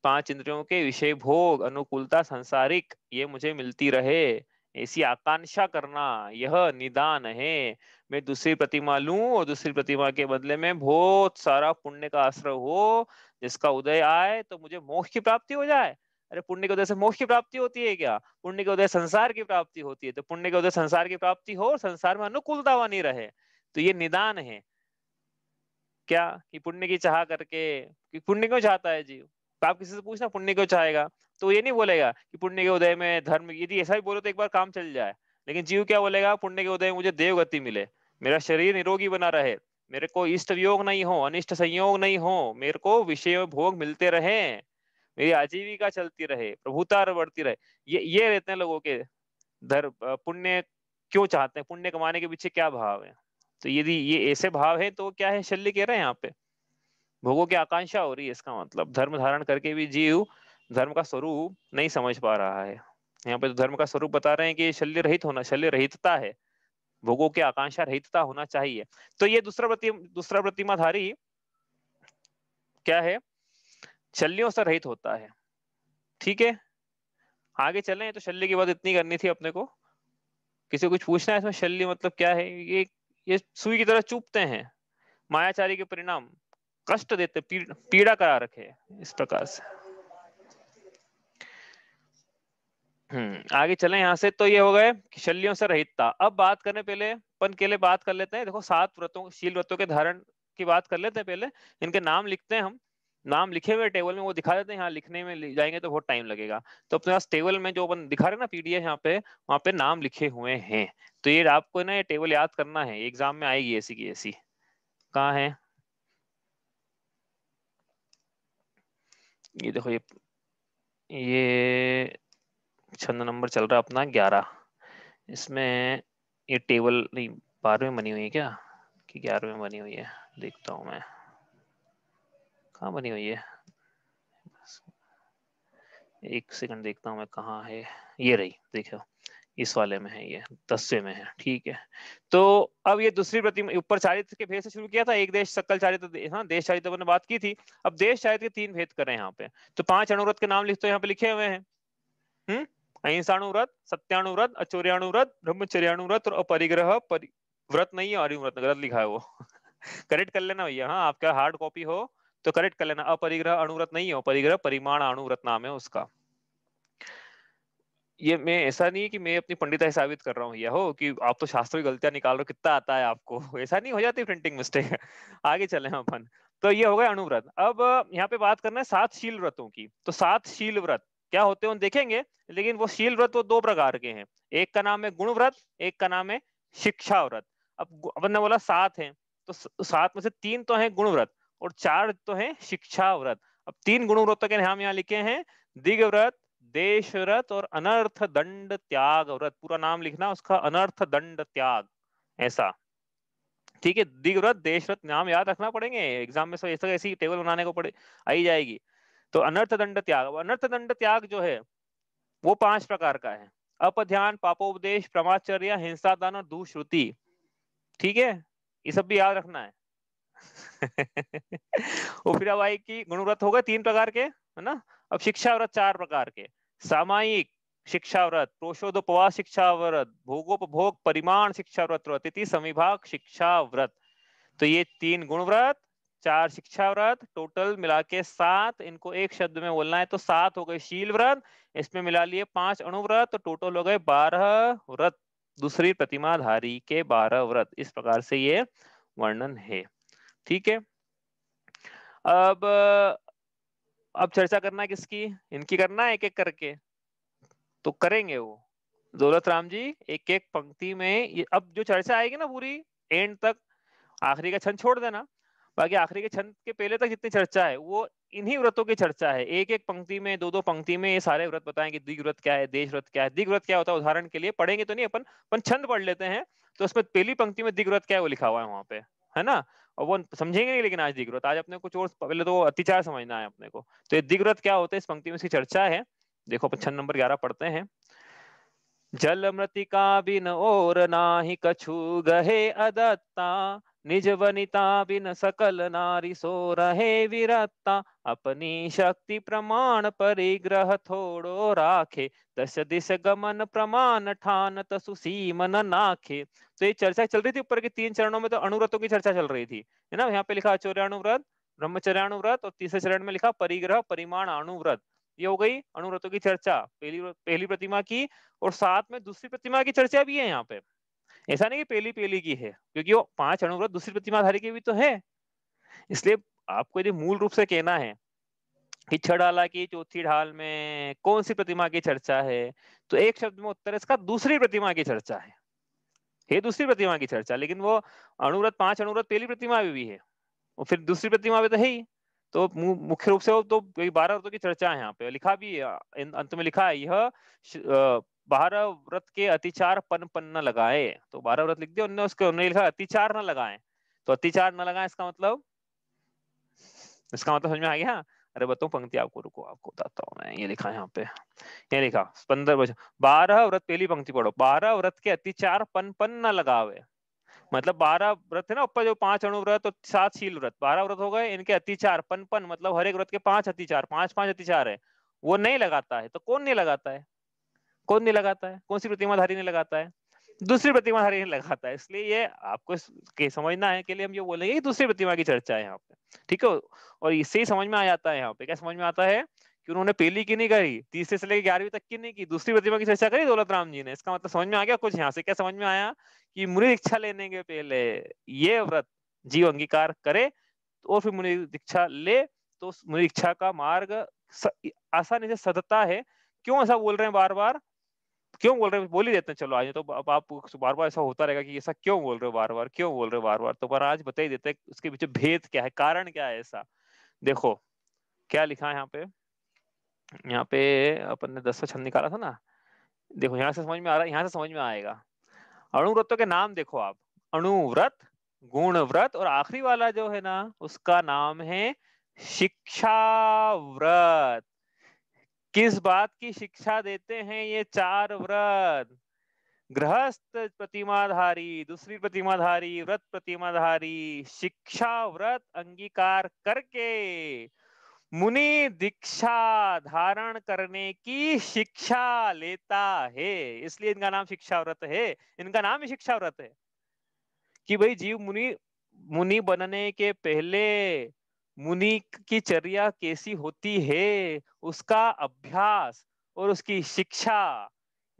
5 इंद्रियों के विषय भोग, अनुकूलता संसारिक, ये मुझे मिलती रहे, ऐसी आकांक्षा करना, यह निदान है। मैं दूसरी प्रतिमा लूं और दूसरी प्रतिमा के बदले में बहुत सारा पुण्य का आश्रय हो, जिसका उदय आए तो मुझे मोक्ष की प्राप्ति हो जाए। अरे पुण्य के उदय से मोक्ष की प्राप्ति होती है क्या, पुण्य के उदय संसार की प्राप्ति होती है। तो पुण्य के उदय संसार की प्राप्ति हो और संसार में अनुकूलता बनी रहे, तो ये निदान है। क्या कि पुण्य की चाह करके, कि पुण्य क्यों चाहता है जीव, तो आप किसी से पूछना पुण्य क्यों चाहेगा, तो ये नहीं बोलेगा कि पुण्य के उदय में धर्म, यदि ऐसा भी बोलो तो एक बार काम चल जाए। लेकिन जीव क्या बोलेगा, पुण्य के उदय में मुझे देवगति मिले, मेरा शरीर निरोगी बना रहे, मेरे को इष्ट वियोग नहीं हो, अनिष्ट संयोग नहीं हो, मेरे को विषय भोग मिलते रहे, मेरी आजीविका चलती रहे, प्रभुता बढ़ती रहे। ये रहते हैं लोगों के धर्म। पुण्य क्यों चाहते हैं, पुण्य कमाने के पीछे क्या भाव है। तो यदि ये ऐसे भाव है तो क्या है, शल्य कह रहे हैं यहाँ पे, भोगों की आकांक्षा हो रही है, इसका मतलब धर्म धारण करके भी जीव धर्म का स्वरूप नहीं समझ पा रहा है। यहाँ पे तो धर्म का स्वरूप बता रहे हैं कि शल्य रहित होना, शल्य रहितता है, भोगों की आकांक्षा रहितता होना चाहिए। तो ये दूसरा प्रतिमाधारी क्या है, शल्यों से रहित होता है। ठीक है, आगे चलें। तो शल्य की बात इतनी करनी थी अपने को। किसी को कुछ पूछना है इसमें, शल्य मतलब क्या है, ये सुई की तरह चुभते हैं, मायाचारी के परिणाम कष्ट देते, पीड़ा करा रखे इस प्रकार से। आगे चलें यहाँ से। तो ये हो गए शल्यों से रहितता। अब बात करने पहले अपन के लिए बात कर लेते हैं, देखो 7 व्रतों, शील व्रतों के धारण की बात कर लेते हैं पहले। इनके नाम लिखते हैं हम, नाम लिखे हुए टेबल में वो दिखा देते हैं, यहाँ लिखने में जाएंगे तो बहुत टाइम लगेगा। तो अपने पास टेबल में जो अपन दिखा रहे हैं ना पीडीएफ, यहाँ पे वहाँ पे नाम लिखे हुए हैं। तो ये आपको ना ये टेबल याद करना है, एग्जाम में आएगी ऐसी की ऐसी। कहाँ है ये, देखो ये छंद नंबर चल रहा है अपना 11, इसमें ये टेबल नहीं 12वें बनी हुई है क्या कि 11वें बनी हुई है, देखता हूँ मैं कहाँ बनी हुई है, एक सेकंड देखता हूँ मैं कहाँ है। ये रही, देखो इस वाले में है, ये 10वें में है, ठीक है। तो अब ये दूसरी प्रतिमा, ऊपर चारित्र के भेद से शुरू किया था, एक देश सकल चारित्र, हाँ देश चारित्र ने बात की थी। अब देश चारित्र के 3 भेद करें यहाँ पे, तो 5 अनुव्रत के नाम लिख, तो यहाँ पे लिखे हुए हैं। अहिंसाणुव्रत, सत्याणुव्रत, अचौर्याणुव्रत, ब्रह्मचर्याणुव्रत और अपरिग्रह व्रत नहीं है, अरिव्रत गलत लिखा है वो करेक्ट कर लेना भैया, हाँ आपका हार्ड कॉपी हो तो करेक्ट कर लेना। अपरिग्रह अणुव्रत नहीं है, परिग्रह परिमाण अणुव्रत नाम है उसका। ये मैं ऐसा नहीं है कि मैं अपनी पंडिताई साबित कर रहा हूँ भैया हो कि आप तो शास्त्रीय गलतियां निकाल रहे हो, कितना आता है आपको ऐसा नहीं हो जाती प्रिंटिंग मिस्टेक आगे चले हम अपन। तो ये हो गए अणुव्रत। अब यहाँ पे बात करना है 7 शील व्रतों की। तो 7 शील व्रत क्या होते हैं उन देखेंगे, लेकिन वो शील व्रत वो 2 प्रकार के हैं। एक का नाम है गुण व्रत, एक का नाम है शिक्षा व्रत। अब अपन ने बोला 7 है, तो 7 में से 3 तो है गुण व्रत और 4 तो है शिक्षा व्रत। अब 3 गुण व्रतों के नाम यहाँ लिखे हैं, दिग व्रत, देश व्रत और अनर्थ दंड त्याग व्रत। पूरा नाम लिखना उसका, अनर्थ दंड त्याग, ऐसा ठीक है। दिग व्रत, देश व्रत नाम याद रखना पड़ेंगे एग्जाम में, सब ऐसा ऐसी टेबल बनाने को पड़े आई जाएगी। तो अनर्थ दंड त्याग, अनर्थ दंड त्याग जो है वो 5 प्रकार का है। अपध्यान, पापोपदेश, प्रमाचर्य, हिंसा दान और दुश्रुति, ठीक है, ये सब भी याद रखना है और फिर अब आई कि गुणव्रत हो गए 3 प्रकार के, है ना। अब शिक्षा व्रत 4 प्रकार के, सामायिक शिक्षा व्रत, प्रोषोदोपवास शिक्षा व्रत, भोगोपभोग परिमाण शिक्षा व्रत, तिथि समिभाग शिक्षा व्रत। तो ये 3 गुण व्रत, 4 शिक्षा व्रत, टोटल मिला के 7। इनको एक शब्द में बोलना है तो 7 हो गए शील व्रत, इसमें मिला लिए 5 अणुव्रत, तो टोटल हो गए 12 व्रत, दूसरी प्रतिमाधारी के 12 व्रत। इस प्रकार से ये वर्णन है, ठीक है। अब चर्चा करना है किसकी, इनकी करना है एक एक करके, तो करेंगे वो दौलत राम जी एक एक पंक्ति में। ये अब जो चर्चा आएगी ना पूरी एंड तक, आखिरी का छंद छोड़ देना, बाकी आखिरी के छंद के पहले तक जितनी चर्चा है वो इन्हीं व्रतों की चर्चा है। एक एक पंक्ति में, 2-2 पंक्ति में ये सारे व्रत बताएंगे। दिग व्रत क्या है, देश व्रत क्या है। दिग व्रत क्या होता है उदाहरण के लिए पढ़ेंगे तो नहीं अपन छंद पढ़ लेते हैं, तो उसमें पहली पंक्ति में दिग व्रत क्या है वो लिखा हुआ है वहां पे, है ना। और वो समझेंगे नहीं, लेकिन आज दिग व्रत, आज अपने को कुछ और पहले तो अतिचार समझना है अपने को। तो ये दिग व्रत क्या होता है इस पंक्ति में इसकी चर्चा है। देखो अपन छंद नंबर 11 पढ़ते हैं। जल मृतिका बिन और नाही कछु गहे अदत्ता, निज वनिता बिन सकल नारी सो रहे विरत्ता, अपनी शक्ति प्रमाण परिग्रह थोड़ो राखे, दश दिश गमन प्रमाण ठान तसु सीमन नाखे। तो ये चर्चा चल रही थी ऊपर के 3 चरणों में, तो अणुव्रतों की चर्चा चल रही थी, है ना। यहाँ पे लिखा आचौर्याणुव्रत, ब्रह्मचर्याणुव्रत और तीसरे चरण में लिखा परिग्रह परिमाण अणुव्रत। ये हो गई अणुव्रतों की चर्चा, पहली प्रतिमा की। और साथ में दूसरी प्रतिमा की चर्चा भी है यहाँ पे, ऐसा नहीं कि पहली पहली की है, क्योंकि वो 5 अणुव्रत दूसरी प्रतिमाधारी की भी तो है। इसलिए आपको यदि मूल रूप से कहना है कि छड़ाला की चौथी ढाल में कौन सी प्रतिमा की चर्चा है, तो एक शब्द में उत्तर इसका दूसरी प्रतिमा की चर्चा है। ये दूसरी प्रतिमा की चर्चा, लेकिन वो अणुव्रत 5 अणुव्रत पहली प्रतिमा में भी है और फिर दूसरी प्रतिमा में तो है ही। तो मुख्य रूप से वो तो 12 व्रतों की चर्चा है यहाँ पे, लिखा भी है अंत में, लिखा है यह 12 व्रत के अतिचार पन पन न लगाए। तो 12 व्रत लिख दिया उन्होंने, उसके उन्होंने लिखा अतिचार न लगाए। तो अतिचार न लगाए इसका मतलब समझ में आ गया। अरे बताऊं पंक्ति आपको, रुको आपको बताता हूँ मैं। ये लिखा है यहाँ पे, ये लिखा 15 12 व्रत, पहली पंक्ति पढ़ो, 12 व्रत के अतिचार पन पन न लगावे। मतलब 12 व्रत है ना ऊपर, जो 5 अणुव्रत और 7 शील व्रत, 12 व्रत हो गए। इनके अतिचार पन पन मतलब हर एक व्रत के 5 अतिचार, 5 अतिचार है, वो नहीं लगाता है। तो कौन नहीं लगाता है, कौन नहीं लगाता है, कौन सी प्रतिमाधारी नहीं लगाता है। दूसरी प्रतिमा धारी नहीं लगाता है। इसलिए ये आपको के समझना है के लिए हम ये बोलेंगे कि दूसरी प्रतिमा की चर्चा है यहाँ पे, ठीक है। और इससे ही समझ में आ जाता है यहाँ पे, क्या समझ में आता है कि उन्होंने पहली की नहीं करी, तीसरे से लेकर 11वीं तक की नहीं की, दूसरी प्रतिमा की चर्चा करी दौलत राम जी ने। इसका मतलब समझ में आ गया कुछ यहाँ से? क्या समझ में आया कि मुनि दीक्षा लेने के पहले ये व्रत जीव अंगीकार करे और फिर मुनि दीक्षा ले तो मुनि दीक्षा का मार्ग आसानी से सधता है। क्यों ऐसा बोल रहे हैं बार बार, क्यों बोल रहे हैं, बोल ही देते हैं चलो आज। तो अब आप बार बार ऐसा होता रहेगा कि ऐसा क्यों बोल रहे हो बार बार, क्यों बोल रहे हो बार बार, तो पर आज बता ही देते हैं उसके पीछे भेद क्या है, कारण क्या है ऐसा। देखो क्या लिखा है यहाँ पे, यहाँ पे अपन ने 10वां छंद निकाला था ना, देखो यहाँ से समझ में आ रहा है, यहाँ से समझ में आएगा। अणुव्रतों के नाम देखो आप, अणुव्रत, गुण व्रत, और आखिरी वाला जो है ना उसका नाम है शिक्षा व्रत। किस बात की शिक्षा देते हैं ये 4 व्रत? गृहस्थ प्रतिमाधारी, दूसरी प्रतिमाधारी, व्रत प्रतिमाधारी, शिक्षा व्रत अंगीकार करके मुनि दीक्षा धारण करने की शिक्षा लेता है। इसलिए इनका नाम शिक्षा व्रत है, इनका नाम ही शिक्षा व्रत है कि भाई जीव मुनि मुनि बनने के पहले मुनि की चर्या कैसी होती है उसका अभ्यास और उसकी शिक्षा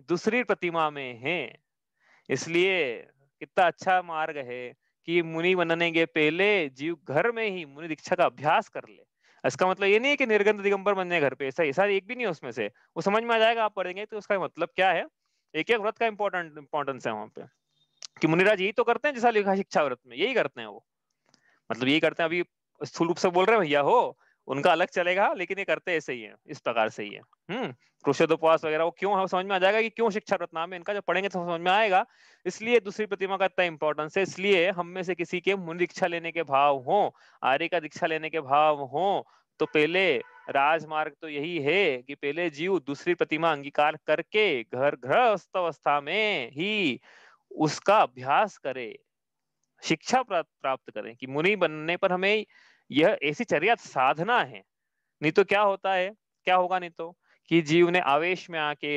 दूसरी प्रतिमा में है। इसलिए कितना अच्छा मार्ग है कि मुनि बनने के पहले जीव घर में ही मुनि दीक्षा का अभ्यास कर ले। इसका मतलब ये नहीं है कि निर्गंध दिगंबर बनने घर पे, ऐसा ऐसा एक भी नहीं है उसमें से, वो समझ में आ जाएगा आप पढ़ेंगे तो उसका मतलब क्या है। एक एक व्रत का इंपॉर्टेंस है वहां पे कि मुनिराज यही तो करते हैं जैसा लिखा है शिक्षा व्रत में, यही करते हैं वो, मतलब यही करते हैं। अभी स्थूल रूप से बोल रहे हैं भैया हो, उनका अलग चलेगा, लेकिन ये करते ऐसे ही है, इस प्रकार से ही है। क्रुशोदोपवास वगैरह वो क्यों, हम समझ में आ जाएगा कि क्यों शिक्षा व्रत नाम है इनका, जब पढ़ेंगे तो समझ में आएगा। इसलिए दूसरी प्रतिमा का इतना इंपॉर्टेंस है। इसलिए हम में से किसी के मुनि दीक्षा लेने के भाव हो, आर्य का दीक्षा लेने के भाव हो, तो पहले राजमार्ग तो यही है कि पहले जीव दूसरी प्रतिमा अंगीकार करके घर गृहस्थ अवस्था में ही उसका अभ्यास करे, शिक्षा प्राप्त करें कि मुनि बनने पर हमें यह ऐसी चर्या साधना है। नहीं तो क्या होता है, क्या होगा नहीं तो कि जीव ने आवेश में आके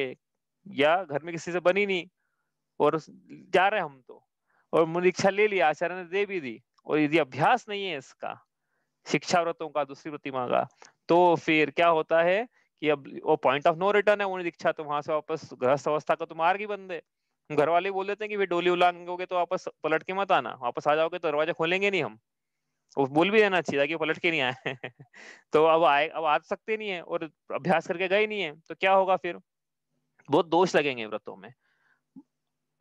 या घर में किसी से बनी नहीं और जा रहे हम तो, और मुनि दीक्षा ले लिया, आचार्य ने दे भी दी, और यदि अभ्यास नहीं है इसका शिक्षा व्रतों का दूसरी प्रतिमा का, तो फिर क्या होता है कि अब वो पॉइंट ऑफ नो रिटर्न है मुनि दीक्षा, तो वहां से वापस गृहस्थ अवस्था का तो मार्ग ही बंद है। घर वाले बोल देते हैं कि वे डोली उलांघोगे तो वापस पलट के मत आना, वापस आ जाओगे तो दरवाजा खोलेंगे नहीं हम। वो बोल भी देना चाहिए कि वो पलट के नहीं आए तो अब आ सकते नहीं है और अभ्यास करके गए नहीं है, तो क्या होगा फिर, बहुत दोष लगेंगे व्रतों में,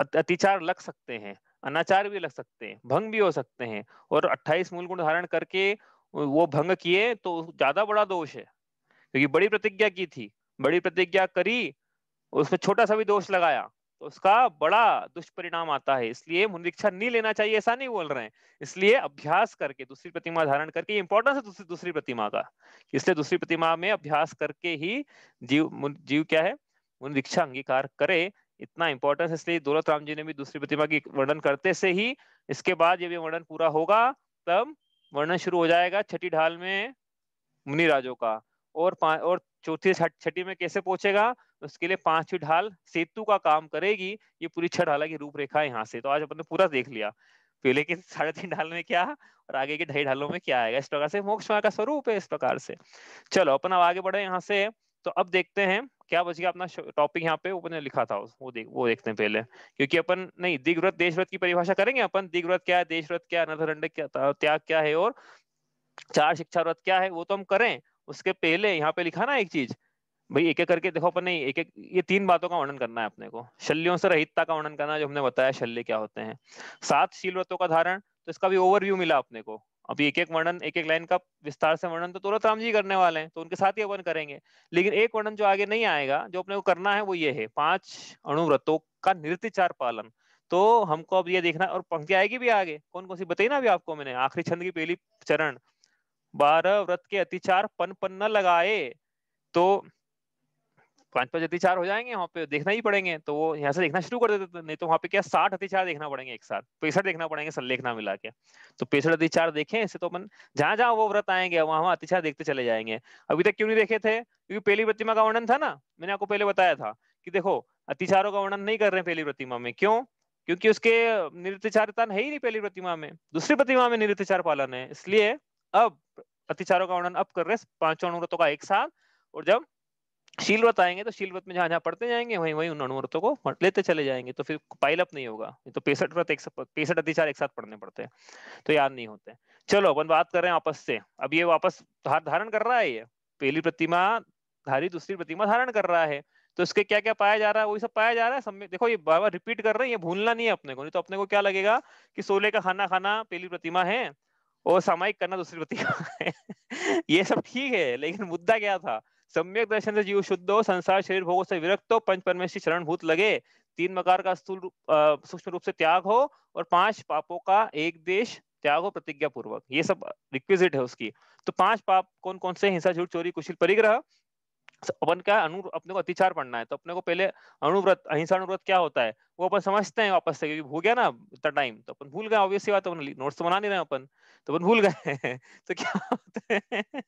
अतिचार लग सकते हैं, अनाचार भी लग सकते हैं, भंग भी हो सकते हैं। और 28 मूल गुण धारण करके वो भंग किए तो ज्यादा बड़ा दोष है, क्योंकि बड़ी प्रतिज्ञा की थी, बड़ी प्रतिज्ञा करी, उसमें छोटा सा भी दोष लगाया तो उसका बड़ा दुष्परिणाम आता है। इसलिए मुनि दीक्षा नहीं लेना चाहिए ऐसा नहीं बोल रहे हैं, इसलिए अभ्यास करके दूसरी प्रतिमा धारण करके, इंपॉर्टेंस है दूसरी प्रतिमा का, इसलिए दूसरी प्रतिमा में अभ्यास करके ही जीव क्या है, मुनि दीक्षा अंगीकार करे, इतना इंपॉर्टेंस। इसलिए दौलत राम जी ने भी दूसरी प्रतिमा की वर्णन करते से ही, इसके बाद जब ये वर्णन पूरा होगा तब वर्णन शुरू हो जाएगा छठी ढाल में मुनि राजों का। और चौथी छठी में कैसे पहुंचेगा, उसके लिए 5वीं ढाल सेतु का काम करेगी। ये पूरी 6 ढाला की रूपरेखा है यहाँ से, तो आज अपन ने पूरा देख लिया पहले के 3.5 ढाल में क्या और आगे के 2.5 ढालों में क्या आएगा। इस प्रकार से मोक्ष मार्ग का स्वरूप है इस प्रकार से। चलो अपन अब आगे बढ़े यहाँ से, तो अब देखते हैं क्या बच गया अपना टॉपिक यहाँ पे ऊपर ने लिखा था, वो देखते हैं पहले, क्योंकि अपन नहीं दिग्व्रत देशव्रत की परिभाषा करेंगे अपन, दिग्व्रत क्या है, देशव्रत क्या है, अनर्थदंड क्या, त्याग क्या है, और 4 शिक्षा व्रत क्या है वो तो हम करें। उसके पहले यहाँ पे लिखा ना एक चीज, भाई एक एक करके देखो अपन ने एक एक ये 3 बातों का वर्णन करना है अपने को। शल्यों से रहितता का वर्णन करना है, जो हमने बताया शल्य क्या होते हैं। 7 शील व्रतों का धारण, तो इसका भी ओवरव्यू मिला अपने को। अभी एक एक वर्णन, एक एक लाइन का विस्तार से वर्णन तो तुरंत राम जी करने वाले हैं, तो उनके साथ ही अपन करेंगे। लेकिन एक वर्णन जो आगे नहीं आएगा, जो अपने को करना है वो ये है 5 अणुव्रतों का निर्तिचार पालन। तो हमको अब ये देखना, और पंक्ति आएगी भी आगे कौन कौन सी बताई ना अभी आपको मैंने, आखिरी छंद की पहली चरण, 12 व्रत के अतिचार पन पन न लगाए, तो 5 अतिचार हो जाएंगे, वहां पे देखना ही पड़ेंगे। तो वो यहाँ से देखना शुरू कर देते, नहीं तो वहां पे क्या 60 अतिचार देखना पड़ेंगे एक साथ, 65 देखना पड़ेंगे सल्लेखना मिला के। तो 65 अतिचार देखें ऐसे, तो अपन जहां जहां वो व्रत आएंगे वहां वहां अतिचार देखते चले जाएंगे। अभी तक क्यों नहीं देखे थे, क्योंकि पहली प्रतिमा का वर्णन था ना, मैंने आपको पहले बताया था कि देखो अतिचारों का वर्णन नहीं कर रहे हैं पहली प्रतिमा में, क्यों, क्योंकि उसके निरतिचारता है ही नहीं पहली प्रतिमा में, दूसरी प्रतिमा में निरतिचार पालन है। इसलिए अब अतिचारों का वर्णन अब कर रहे हैं पांचों अनुव्रतों का एक साथ, और जब शील व्रत आएंगे तो शील व्रत में जहां जहां पढ़ते जाएंगे वहीं वहीं उन अनुव्रतों को लेते चले जाएंगे, तो फिर पाइल अप नहीं होगा। ये तो 65 व्रत एक 65 अतिचार एक साथ पढ़ने पड़ते हैं, तो याद नहीं होते। चलो अपन बात कर रहे हैं आपस से। अब ये वापस धारण कर रहा है, ये पहली प्रतिमा धारी दूसरी प्रतिमा धारण कर रहा है, तो इसके क्या क्या पाया जा रहा है, वही सब पाया जा रहा है सब में। देखो ये बार बार रिपीट कर रहे हैं, ये भूलना नहीं है अपने को, नहीं तो अपने को क्या लगेगा कि सोले का खाना खाना पहली प्रतिमा है और सामायिक करना दूसरी प्रतिमा है। ये सब ठीक है, लेकिन मुद्दा क्या था? सम्यक दर्शन से जीव शुद्ध हो, संसार शरीर भोगों से विरक्त हो, पंच परमेश्वरी शरण भूत लगे, तीन मकार का स्थूल सूक्ष्म रूप से त्याग हो, और पांच पापों का एक देश त्याग हो प्रतिज्ञा पूर्वक। ये सब रिक्विजिट है उसकी। तो पांच पाप कौन कौन से? हिंसा, झूठ, चोरी, कुशील, परिग्रह। अपन क्या अपने को अतिचार पढ़ना है, तो अपने को पहले अणुव्रत, अहिंसा अणुव्रत क्या होता है वो अपन समझते हैं वापस से, क्योंकि हो गया ना इतना टाइम, तो अपन भूल गए। ऑब्वियस सी बात है, नोट्स तो बना नहीं रहे अपन, तो अपन भूल गए। तो क्या होते हैं?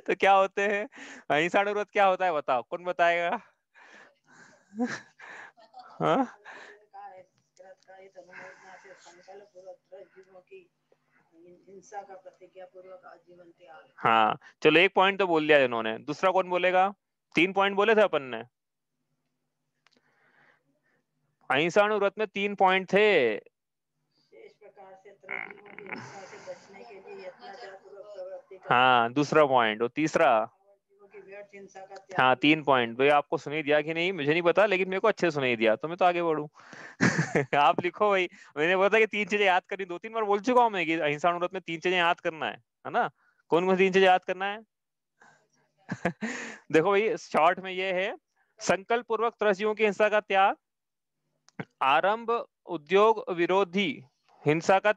तो क्या होते हैं अहिंसा अणुव्रत? क्या होता है बताओ, कौन बताएगा? हाँ हिंसा का प्रतिज्ञा पूर्वक आजीवन त्याग। हाँ, चलो एक पॉइंट तो बोल दिया इन्होंने, दूसरा कौन बोलेगा? 3 पॉइंट बोले थे अपन ने, अहिंसा अणुव्रत में 3 पॉइंट थे। शेष प्रकार से त्रयजीवों की हिंसा से बचने के लिए यत्नाचारपूर्वक प्रवृत्ति करना। हाँ, दूसरा पॉइंट। और तीसरा? जीवों की व्यर्थ हिंसा का त्याग। हाँ, 3 पॉइंट। भाई आपको सुनाई दिया कि नहीं मुझे नहीं पता, लेकिन मेरे को अच्छे सुनाई दिया, तो मैं तो आगे बढ़ूं। आप लिखो भाई। मैंने बोला था कि 3 चीजें याद करनी, 2-3 बार बोल चुका हूं मैं कि अहिंसा अणुव्रत में 3 चीजें याद करना है ना? कौन कौन सी 3 चीजें याद करना है? देखो भाई, शॉर्ट में ये है: संकल्प पूर्वक त्रस्तियों की हिंसा का त्याग, आरंभ उद्योग विरोधी हिंसा का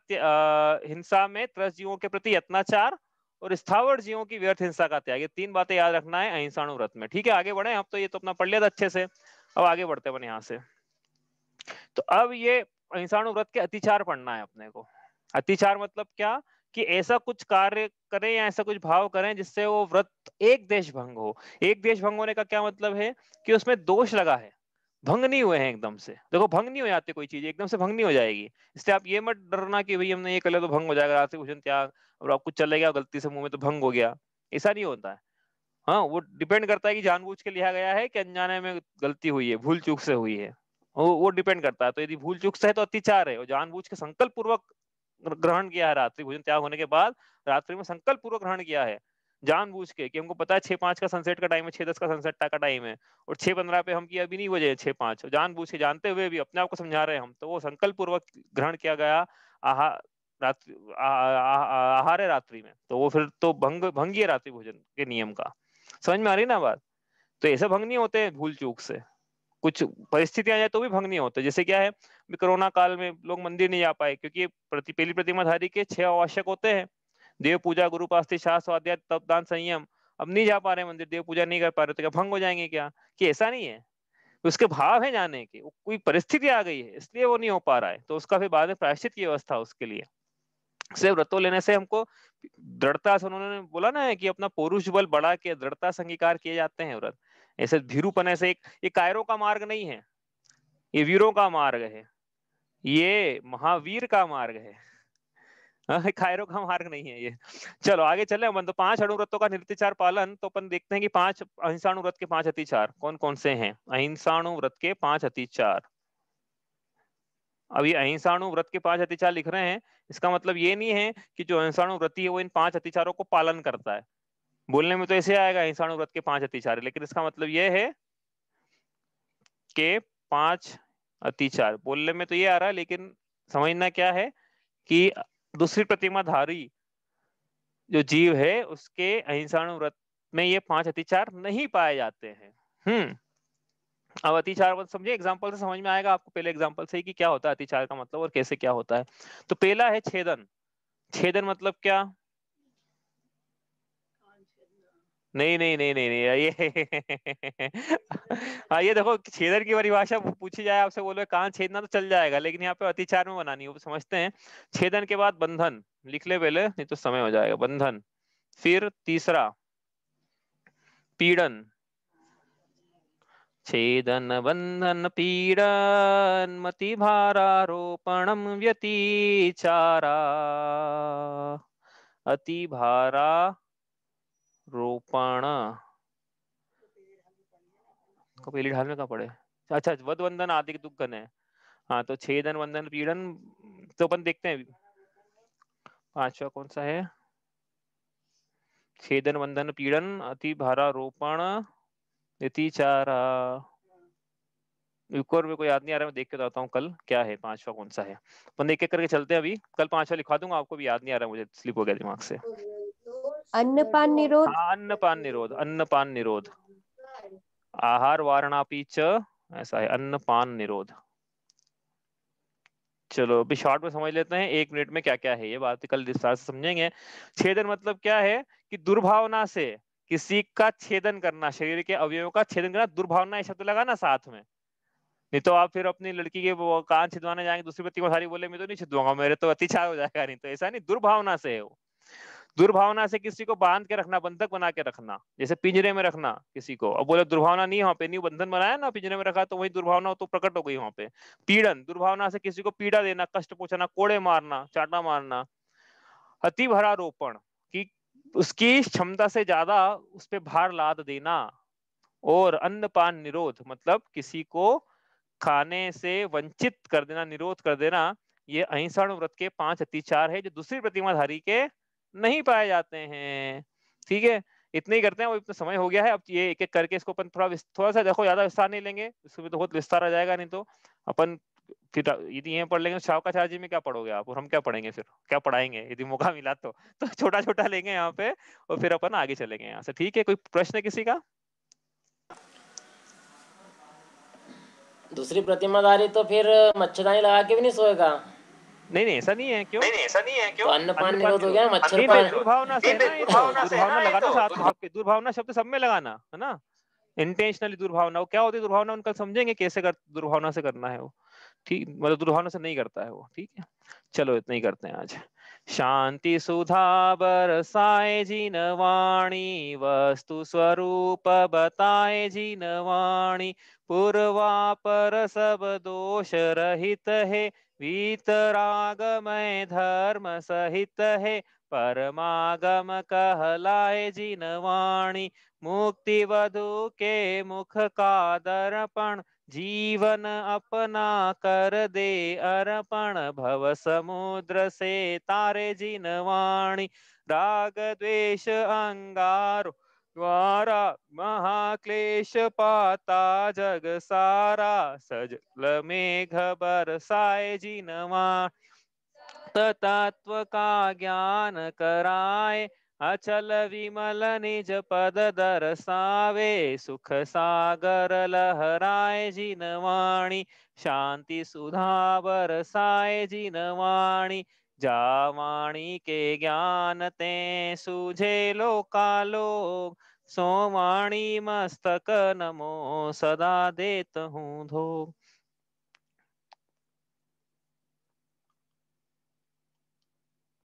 हिंसा में त्रस्त के प्रति यत्नाचार, और स्थावर जीवों की व्यर्थ हिंसा का त्याग। ये 3 बातें याद रखना है अहिंसाणु व्रत में। ठीक है, आगे बढ़े। अब तो ये तो अपना पढ़ लिया था अच्छे से, अब आगे बढ़ते हैं यहाँ से। तो अब ये अहिंसाणु व्रत के अतिचार पढ़ना है अपने को। अतिचार मतलब क्या? कि ऐसा कुछ कार्य करें या ऐसा कुछ भाव करें जिससे वो व्रत एक देश भंग हो। एक देश भंग होने का क्या मतलब है? कि उसमें दोष लगा है, भंग नहीं हुए हैं एकदम से। देखो, भंग नहीं हो जाती कोई चीज, एकदम से भंग नहीं हो जाएगी। इसलिए आप ये मत डरना कि भाई हमने ये कर लिया तो भंग हो जाएगा, रात्रि भोजन त्याग, और आप कुछ चले गया गलती से मुंह में तो भंग हो गया। ऐसा नहीं होता है। हाँ, वो डिपेंड करता है कि जानबूझ के लिया गया है कि अनजाने में गलती हुई है, भूल चूक से हुई है। वो डिपेंड करता है। तो यदि भूल चूक से है तो अतिचार है, और जानबूझ के संकल्प पूर्वक ग्रहण किया है, रात्रि भोजन त्याग होने के बाद रात्रि में संकल्प पूर्वक ग्रहण किया है जानबूझ के, कि हमको पता है 6:05 का सनसेट का टाइम है, 6:10 का सनसेट का टाइम है, और 6:15 पे हम की अभी नहीं बजे 6:05, जानबूझ के जानते हुए भी अपने आप को समझा रहे हैं हम, तो वो संकल्प पूर्वक ग्रहण किया गया आहार, रात्रि आहार है रात्रि में, तो वो फिर तो भंग ही है रात्रि भोजन के नियम का। समझ में आ रही ना बात? तो ऐसे भंग नहीं होते भूल चूक से, कुछ परिस्थितियां आ जाए तो भी भंग नहीं होते। जैसे क्या है, कोरोना काल में लोग मंदिर नहीं जा पाए क्योंकि पहली प्रतिमाधारी के 6 आवश्यक होते हैं: देव पूजा, गुरु पास्ति, शास्त्र, स्वाध्याय, तप, दान, संयम। अब नहीं जा पा रहे मंदिर, देव पूजा नहीं कर पा रहे, तो क्या भंग हो जाएंगे क्या? कि ऐसा नहीं है, उसके भाव है जाने के, वो कोई परिस्थिति आ गई है इसलिए वो नहीं हो पा रहा है, तो उसका फिर बाद में प्रायश्चित की व्यवस्था उसके लिए। सिर्फ व्रतों लेने से हमको दृढ़ता से, उन्होंने बोला ना कि अपना पौरुष बल बढ़ा के दृढ़ता से अंगीकार किए जाते हैं व्रत। ऐसे भीरुपने से ये कायरों का मार्ग नहीं है, ये वीरों का मार्ग है, ये महावीर का मार्ग है। कायरों का मार्ग नहीं है ये। चलो आगे चले अपन। तो 5 अणुव्रतों का निर्तिचार पालन, तो अपन देखते हैं कि 5 अहिंसाणु के 5 अतिचार कौन कौन से हैं। अहिंसाणु व्रत के 5 अतिचार। अब ये अहिंसाणु व्रत के 5 अतिचार लिख रहे हैं, इसका मतलब ये नहीं है कि जो अहिंसाणु व्रती है वो इन 5 अतिचारों को पालन करता है। बोलने में तो ऐसे आएगा अहिंसाणु व्रत के 5 अतिचार, लेकिन इसका मतलब ये है कि 5 अतिचार बोलने में तो ये आ रहा है, लेकिन समझना क्या है कि दूसरी प्रतिमाधारी जो जीव है उसके अहिंसाणु व्रत में ये 5 अतिचार नहीं पाए जाते हैं। अब अतिचार मतलब समझिए, एग्जांपल से समझ में आएगा आपको, पहले एग्जांपल से ही कि क्या होता है अतिचार का मतलब और कैसे क्या होता है। तो पहला है छेदन। छेदन मतलब क्या? नहीं नहीं नहीं नहीं नहीं, ये हाँ, ये देखो, छेदन की परिभाषा पूछी जाए आपसे, बोलो कान छेदना तो चल जाएगा, लेकिन यहाँ पे अतिचार में बनानी है, वो समझते हैं। छेदन के बाद बंधन, लिख ले पहले नहीं तो समय हो जाएगा। बंधन, फिर तीसरा पीड़न, छेदन बंधन पीड़न मति भारारोपणम व्यतिचारा। अति भारा रोपण कपेली ढाल में कहाँ पड़े? अच्छा, वध वंदन आदि दुग्गन है। हाँ, तो छेदन वंदन पीड़न तो अपन देखते हैं। पांचवा कौन सा है? छेदन वंदन पीड़न अति भारारोपण यतिचारा। एक और मेरे को याद नहीं आ रहा, मैं देख के बताता हूँ कल क्या है, पांचवा कौन सा है। अपन एक एक करके चलते हैं, अभी कल पांचवा लिखवा दूंगा आपको, भी याद नहीं आ रहा मुझे, स्लिप हो गया दिमाग से। अन्नपान निरोध। हाँ, अन्नपान निरोध, अन्नपान निरोध। आहार वारणापी च, ऐसा है अन्नपान निरोध। चलो अभी शॉर्ट में समझ लेते हैं, 1 मिनट में क्या क्या है, ये बात कल विस्तार से समझेंगे। छेदन मतलब क्या है कि दुर्भावना से किसी का छेदन करना, शरीर के अवयवों का छेदन करना, दुर्भावना ये शब्द लगा ना साथ में। नहीं तो आप फिर अपनी लड़की के वो कान छिदवाने जाएंगे, दूसरी पति को सारी बोले मैं तो नहीं छिदवाऊंगा, मेरे तो अतिचार हो जाएगा। नहीं तो ऐसा नहीं, दुर्भावना से है वो। दुर्भावना से किसी को बांध के रखना, बंधक बना के रखना, जैसे पिंजरे में रखना किसी को। अब बोले दुर्भावना नहीं, वहां पे नहीं बंधन बनाया ना, पिंजरे में रखा, तो वही दुर्भावना तो प्रकट हो गई वहां पे। पीड़न, दुर्भावना से किसी को पीड़ा देना, कष्ट पहुंचाना, कोड़े मारना, चाटा मारना। अति भारारोपण कि उसकी क्षमता से ज्यादा उस पर भार लाद देना। और अन्नपान निरोध मतलब किसी को खाने से वंचित कर देना, निरोध कर देना। ये अहिंसा व्रत के 5 अतिचार है जो दूसरी प्रतिमाधारी के नहीं पाए जाते हैं। ठीक है, इतने ही करते हैं। वो इतना समय हो गया है, अब ये एक एक करके इसको अपन थोड़ा सा देखो, ज्यादा विस्तार नहीं लेंगे, इसमें तो बहुत विस्तार आ जाएगा। नहीं तो अपन फिर यदि ये पढ़ लेंगे, शावकाचार्य जी में क्या पढ़ोगे आप, और हम क्या पढ़ेंगे, फिर क्या पढ़ाएंगे यदि मौका मिला तो छोटा छोटा लेंगे यहाँ पे, और फिर अपन आगे चलेंगे यहाँ से। ठीक है, कोई प्रश्न है किसी का? दूसरी प्रतिमाधारी तो फिर मच्छरदानी लगा के भी नहीं सोएगा। नहीं नहीं, ऐसा नहीं है। क्यों? नहीं नहीं, ऐसा नहीं है, क्यों? तो अन्नपान अन्नपान निरोध हो निरोध, गया, मच्छर नहीं नहीं, पान। दुर्भावना से है ना, ये तो दुर्भावना से है दुर्भावना ना, ये लगाना तो साथ में सबके, दुर्भावना शब्द सब में लगाना है ना। इंटेंशनली दुर्भावना, वो क्या होती है दुर्भावना, उनका समझेंगे कैसे कर दुर्भावना से करना है वो। ठीक, मतलब दुर्भावना से नहीं करता है वो। ठीक है, चलो इतना ही करते हैं आज। शांति सुधा बरसाए जिन वाणी, वस्तु स्वरूप बताए जिन वाणी। पूर्वापर सब दोष रहित है, वीतरागमय धर्म सहित है। परमागम कहलाए जिन वाणी, मुक्ति वधु के मुख का दर्पण। जीवन अपना कर दे अर्पण, भव समुद्र से तारे जिन वाणी। राग द्वेष अंगारो द्वारा, महाक्लेश पाता जग सारा। सजल मेघ बरसाए जिन वाणी, तत्व का ज्ञान कराए। अचल विमल निज पद दर्शावे, सुख सागर लहराए जिन वाणी। शांति सुधा बरसाए जिन वाणी, जा वाणी के ज्ञान ते सूझे लोकालोक। सो वाणी मस्तक नमो सदा देत हूँ धो।